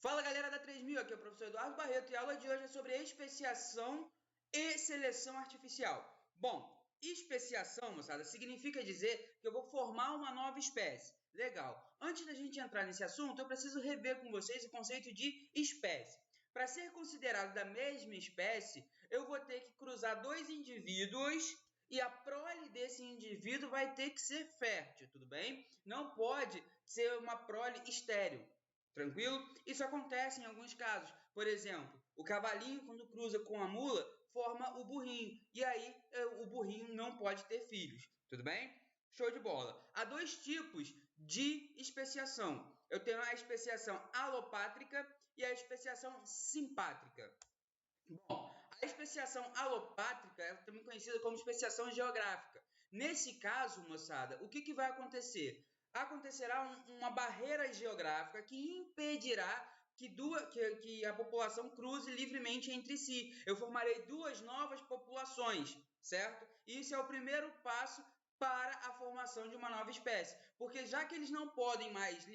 Fala galera da 3000, aqui é o professor Eduardo Barreto e a aula de hoje é sobre especiação e seleção artificial. Bom, especiação, moçada, significa dizer que eu vou formar uma nova espécie. Legal. Antes da gente entrar nesse assunto, eu preciso rever com vocês o conceito de espécie. Para ser considerado da mesma espécie, eu vou ter que cruzar dois indivíduos e a prole desse indivíduo vai ter que ser fértil, tudo bem? Não pode ser uma prole estéril. Tranquilo? Isso acontece em alguns casos. Por exemplo, o cavalinho, quando cruza com a mula, forma o burrinho. E aí, o burrinho não pode ter filhos. Tudo bem? Show de bola. Há dois tipos de especiação. Eu tenho a especiação alopátrica e a especiação simpátrica. Bom, a especiação alopátrica é também conhecida como especiação geográfica. Nesse caso, moçada, o que vai acontecer? Acontecerá uma barreira geográfica que impedirá que a população cruze livremente entre si. Eu formarei duas novas populações, certo? Isso é o primeiro passo para a formação de uma nova espécie. Porque já que eles não podem mais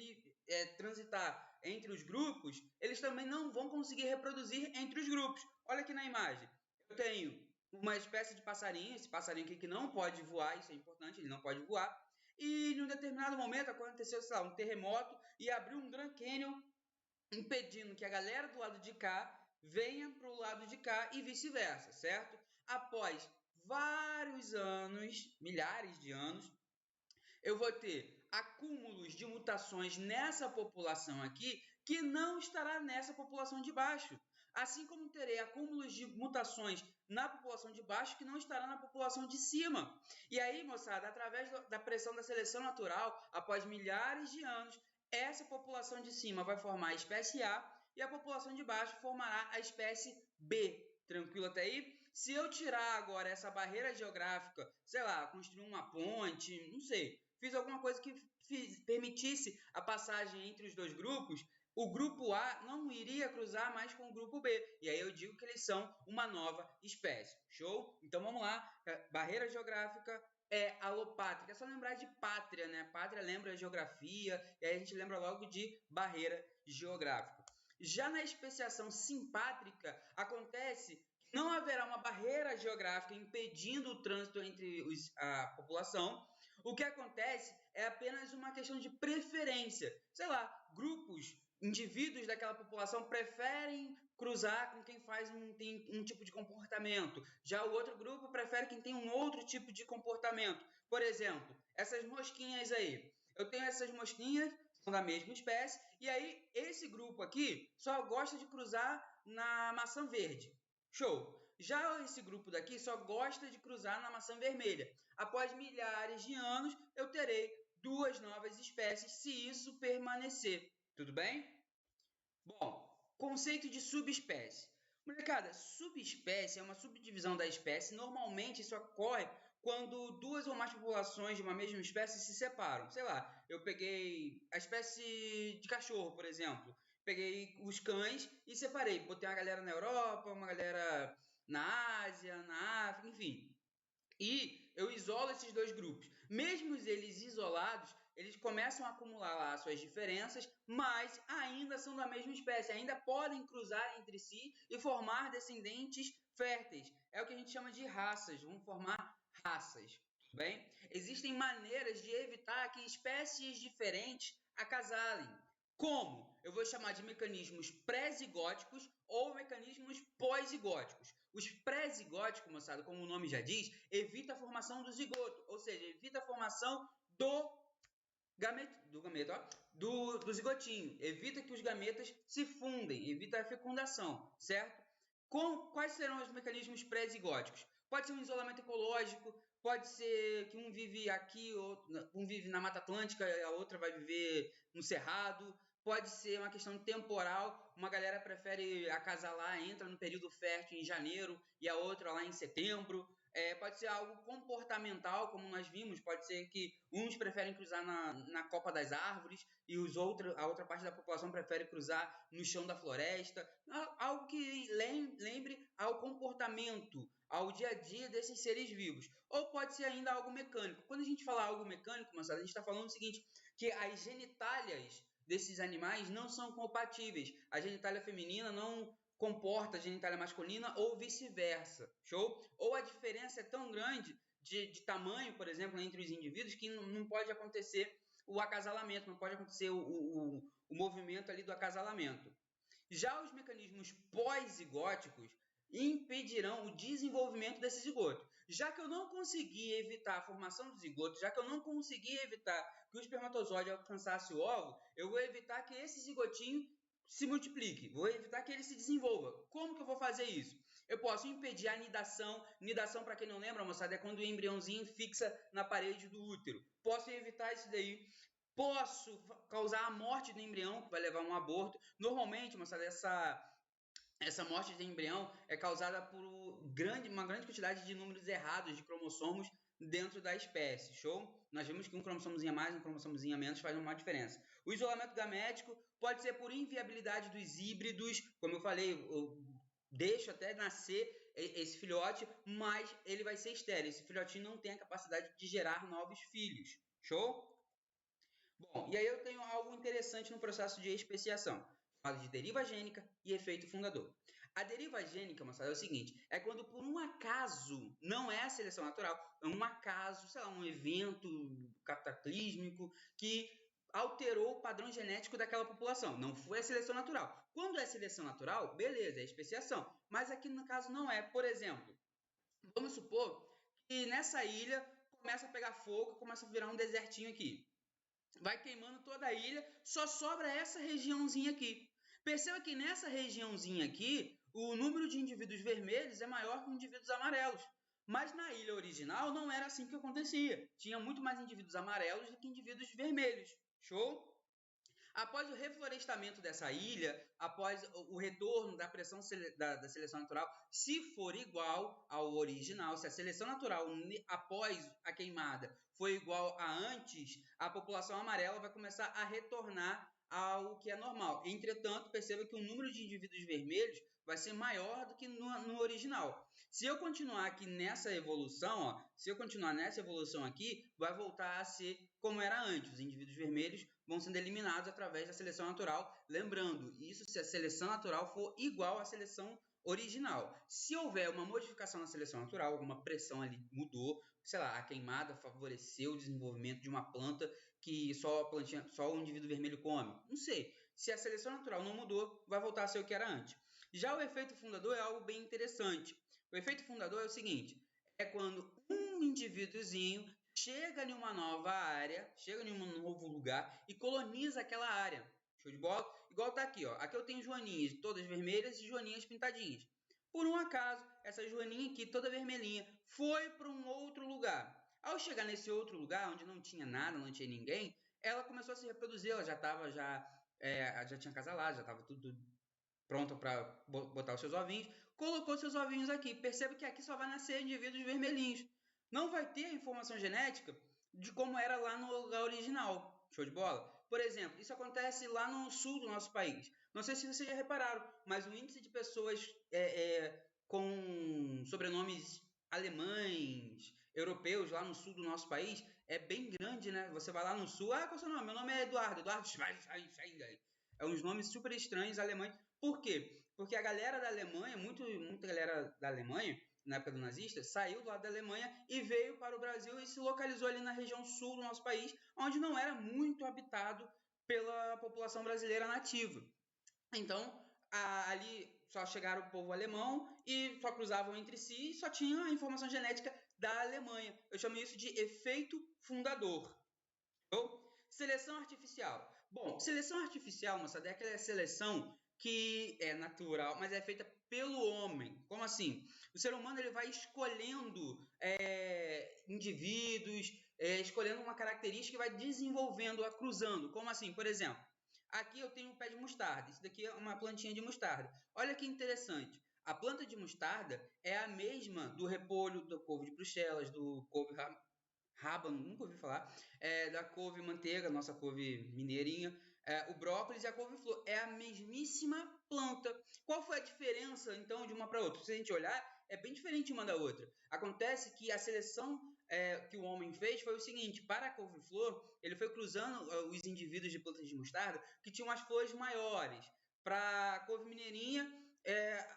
transitar entre os grupos, eles também não vão conseguir reproduzir entre os grupos. Olha aqui na imagem. Eu tenho uma espécie de passarinho, esse passarinho aqui que não pode voar, isso é importante, ele não pode voar. E em um determinado momento aconteceu, sei lá, um terremoto e abriu um Grand Canyon, impedindo que a galera do lado de cá venha para o lado de cá e vice-versa, certo? Após vários anos, milhares de anos, eu vou ter acúmulos de mutações nessa população aqui que não estará nessa população de baixo. Assim como terei acúmulos de mutações na população de baixo que não estará na população de cima. E aí, moçada, através da pressão da seleção natural, após milhares de anos, essa população de cima vai formar a espécie A e a população de baixo formará a espécie B. Tranquilo até aí? Se eu tirar agora essa barreira geográfica, sei lá, construir uma ponte, não sei, fiz alguma coisa que permitisse a passagem entre os dois grupos, o grupo A não iria cruzar mais com o grupo B. E aí eu digo que eles são uma nova espécie. Show? Então vamos lá. Barreira geográfica é alopátrica. É só lembrar de pátria, né? Pátria lembra geografia, e aí a gente lembra logo de barreira geográfica. Já na especiação simpátrica, acontece que não haverá uma barreira geográfica impedindo o trânsito entre a população. O que acontece é apenas uma questão de preferência. Sei lá, grupos, indivíduos daquela população preferem cruzar com quem tem um tipo de comportamento. Já o outro grupo prefere quem tem um outro tipo de comportamento. Por exemplo, essas mosquinhas aí. Eu tenho essas mosquinhas, são da mesma espécie, e aí esse grupo aqui só gosta de cruzar na maçã verde. Show! Já esse grupo daqui só gosta de cruzar na maçã vermelha. Após milhares de anos, eu terei duas novas espécies, se isso permanecer. Tudo bem? Bom, conceito de subespécie. Molecada, subespécie é uma subdivisão da espécie. Normalmente isso ocorre quando duas ou mais populações de uma mesma espécie se separam. Sei lá, eu peguei a espécie de cachorro, por exemplo. Peguei os cães e separei. Botei uma galera na Europa, uma galera na Ásia, na África, enfim. E eu isolo esses dois grupos. Mesmo eles isolados, eles começam a acumular lá suas diferenças, mas ainda são da mesma espécie, ainda podem cruzar entre si e formar descendentes férteis. É o que a gente chama de raças, vão formar raças. Bem, existem maneiras de evitar que espécies diferentes acasalem. Como? Eu vou chamar de mecanismos pré-zigóticos ou mecanismos pós-zigóticos. Os pré-zigóticos, moçada, como o nome já diz, evita a formação do zigoto, ou seja, evita a formação do zigotinho, evita que os gametas se fundem, evita a fecundação, certo? Quais serão os mecanismos pré-zigóticos? Pode ser um isolamento ecológico, pode ser que um vive aqui, um vive na Mata Atlântica, a outra vai viver no Cerrado. Pode ser uma questão temporal, uma galera prefere acasalar, entra no período fértil em janeiro e a outra lá em setembro. Pode ser algo comportamental, como nós vimos, pode ser que uns preferem cruzar na copa das árvores e a outra parte da população prefere cruzar no chão da floresta. Algo que lembre ao comportamento, ao dia a dia desses seres vivos. Ou pode ser ainda algo mecânico. Quando a gente fala algo mecânico, moçada, a gente está falando o seguinte, que as genitálias desses animais não são compatíveis. A genitália feminina não comporta a genitália masculina ou vice-versa, show? Ou a diferença é tão grande de tamanho, por exemplo, entre os indivíduos que não pode acontecer o acasalamento, não pode acontecer o movimento ali do acasalamento. Já os mecanismos pós-zigóticos impedirão o desenvolvimento desse zigoto. Já que eu não consegui evitar a formação do zigoto, já que eu não consegui evitar que o espermatozoide alcançasse o óvulo, eu vou evitar que esse zigotinho se multiplique, vou evitar que ele se desenvolva. Como que eu vou fazer isso? Eu posso impedir a nidação. Nidação, para quem não lembra, moçada, é quando o embriãozinho fixa na parede do útero. Posso evitar isso daí. Posso causar a morte do embrião, que vai levar a um aborto. Normalmente, moçada, essa morte de embrião é causada por uma grande quantidade de números errados de cromossomos dentro da espécie, show? Nós vimos que um cromossomozinho a mais e um cromossomozinho a menos faz uma diferença. O isolamento gamético pode ser por inviabilidade dos híbridos, como eu falei, eu deixo até nascer esse filhote, mas ele vai ser estéril. Esse filhotinho não tem a capacidade de gerar novos filhos, show? Bom, e aí eu tenho algo interessante no processo de especiação, chamado de deriva gênica e efeito fundador. A deriva gênica, moçada, é o seguinte, é quando por um acaso, não é a seleção natural, é um acaso, sei lá, um evento cataclísmico que alterou o padrão genético daquela população. Não foi a seleção natural. Quando é seleção natural, beleza, é especiação. Mas aqui no caso não é. Por exemplo, vamos supor que nessa ilha começa a pegar fogo, começa a virar um desertinho aqui. Vai queimando toda a ilha, só sobra essa regiãozinha aqui. Perceba que nessa regiãozinha aqui, o número de indivíduos vermelhos é maior que indivíduos amarelos. Mas na ilha original não era assim que acontecia. Tinha muito mais indivíduos amarelos do que indivíduos vermelhos. Show? Após o reflorestamento dessa ilha, após o retorno da pressão da seleção natural, se for igual ao original, se a seleção natural após a queimada foi igual a antes, a população amarela vai começar a retornar ao que é normal. Entretanto, perceba que o número de indivíduos vermelhos vai ser maior do que no original. Se eu continuar aqui nessa evolução, aqui, vai voltar a ser como era antes. Os indivíduos vermelhos vão sendo eliminados através da seleção natural. Lembrando, isso se a seleção natural for igual à seleção original. Se houver uma modificação na seleção natural, alguma pressão ali mudou, sei lá, a queimada favoreceu o desenvolvimento de uma planta que só o indivíduo vermelho come. Não sei. Se a seleção natural não mudou, vai voltar a ser o que era antes. Já o efeito fundador é algo bem interessante. O efeito fundador é o seguinte, é quando um indivíduozinho chega em uma nova área, chega em um novo lugar e coloniza aquela área. Show de bola? Igual tá aqui, ó. Aqui eu tenho joaninhas todas vermelhas e joaninhas pintadinhas. Por um acaso, essa joaninha aqui, toda vermelhinha, foi para um outro lugar. Ao chegar nesse outro lugar, onde não tinha nada, não tinha ninguém, ela começou a se reproduzir, ela já tinha acasalado, já estava tudo pronto para botar os seus ovinhos, colocou seus ovinhos aqui. Perceba que aqui só vai nascer indivíduos vermelhinhos. Não vai ter a informação genética de como era lá no lugar original. Show de bola? Por exemplo, isso acontece lá no sul do nosso país. Não sei se vocês já repararam, mas o índice de pessoas com sobrenomes alemães, europeus lá no sul do nosso país é bem grande, né? Você vai lá no sul, qual é o seu nome? Meu nome é Eduardo Schweinsteiger. É uns nomes super estranhos alemães. Por quê? Porque a galera da Alemanha, muita galera da Alemanha, na época do nazista, saiu do lado da Alemanha e veio para o Brasil e se localizou ali na região sul do nosso país, onde não era muito habitado pela população brasileira nativa. Então, ali só chegaram o povo alemão e só cruzavam entre si e só tinham a informação genética da Alemanha. Eu chamo isso de efeito fundador. Seleção artificial. Bom, seleção artificial, moçada, é aquela seleção que é natural, mas é feita pelo homem. Como assim? O ser humano ele vai escolhendo indivíduos, escolhendo uma característica e vai desenvolvendo, cruzando. Como assim? Por exemplo, aqui eu tenho um pé de mostarda. Isso daqui é uma plantinha de mostarda. Olha que interessante. A planta de mostarda é a mesma do repolho, do couve de Bruxelas, do couve rábano, nunca ouvi falar, da couve-manteiga, nossa couve mineirinha, o brócolis e a couve-flor. É a mesmíssima planta. Qual foi a diferença, então, de uma para outra? Se a gente olhar, é bem diferente uma da outra. Acontece que a seleção que o homem fez foi o seguinte: para a couve-flor, ele foi cruzando os indivíduos de plantas de mostarda que tinham as flores maiores. Para a couve mineirinha,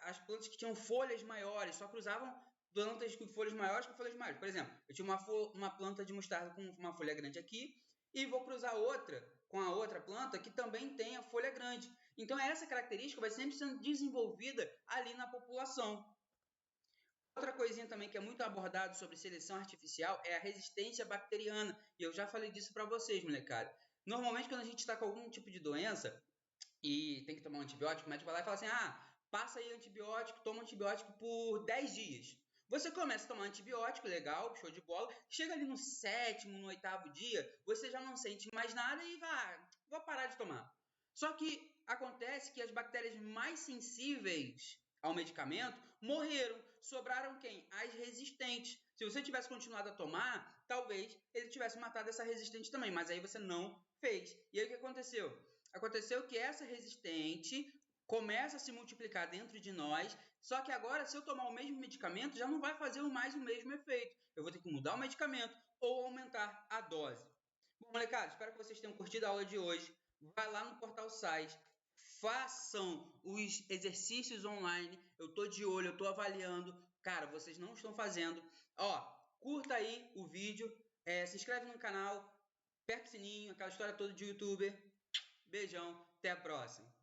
as plantas que tinham folhas maiores, só cruzavam plantas com folhas maiores com folhas maiores. Por exemplo, eu tinha uma planta de mostarda com uma folha grande aqui e vou cruzar outra com a outra planta que também tem a folha grande. Então, essa característica vai sempre sendo desenvolvida ali na população. Outra coisinha também que é muito abordado sobre seleção artificial é a resistência bacteriana. E eu já falei disso para vocês, molecada. Normalmente, quando a gente está com algum tipo de doença e tem que tomar um antibiótico, o médico vai lá e fala assim: passa aí antibiótico, toma antibiótico por 10 dias. Você começa a tomar antibiótico, legal, show de bola. Chega ali no 7º, no 8º dia, você já não sente mais nada e vou parar de tomar. Só que acontece que as bactérias mais sensíveis ao medicamento morreram. Sobraram quem? As resistentes. Se você tivesse continuado a tomar, talvez ele tivesse matado essa resistente também, mas aí você não fez. E aí o que aconteceu? Aconteceu que essa resistente começa a se multiplicar dentro de nós, só que agora, se eu tomar o mesmo medicamento, já não vai fazer mais o mesmo efeito. Eu vou ter que mudar o medicamento ou aumentar a dose. Bom, molecada, espero que vocês tenham curtido a aula de hoje. Vai lá no Portal Sais, façam os exercícios online. Eu tô de olho, eu tô avaliando. Cara, vocês não estão fazendo. Curta aí o vídeo, se inscreve no canal, aperta o sininho, aquela história toda de youtuber. Beijão, até a próxima.